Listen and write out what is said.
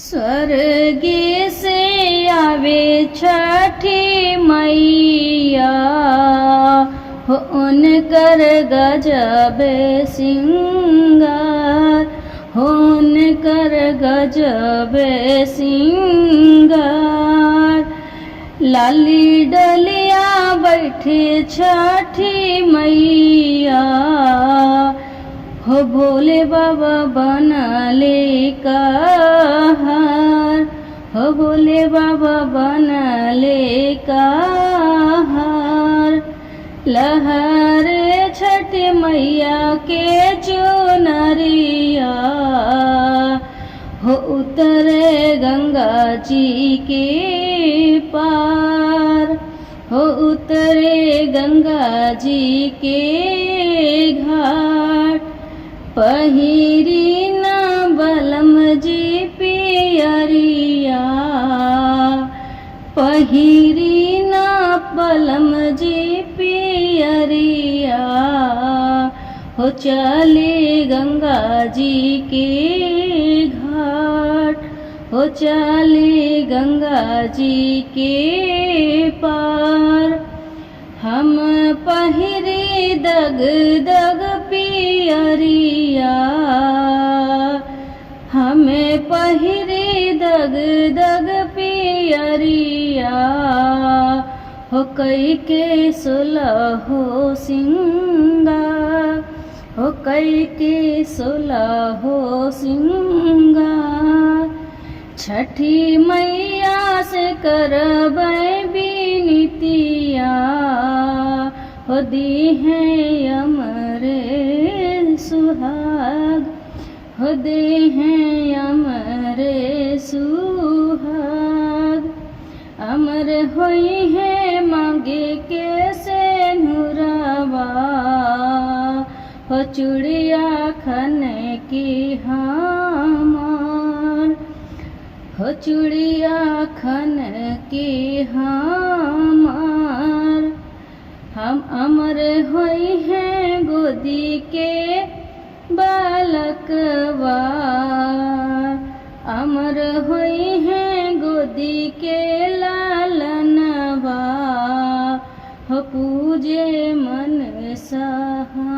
स्वर्ग से आवे छठी मैया हो उनकर गजब सिंगार, हो उनकर गजब सिंगार। लाली डलिया बैठे छठी मैया हो भोले बाबा बनले कहार, हो भोले बाबा बनले कहार। लहर छठ मैया के चुनरिया हो उतरे गंगा जी के पार, हो उतरे गंगा जी के घाट। पहिरी न बलम जी पियरिया, पहिरी न बलम जी पियरिया हो चले गंगा जी के घाट, हो चले गंगा जी के पार। हम पहिरी दग दग पियरिया, हमें पहिरी दग दग पियरिया हो कई के सुलहो सिंगार, हो कई के सुलहो सिंगार। छठी मैया से करबै बिनतिया हो दी है अमरे सुहाग, हो दे हैं अमरे सुहाग। अमर होई है मांगे के से नुरवा हो चूड़िया खन की हमार, हो चूड़िया खन की हमार। हम अमर होई हैं गोदी के बालकवा, अमर होई हैं गोदी के लालनवा हो पूजे मन सहा।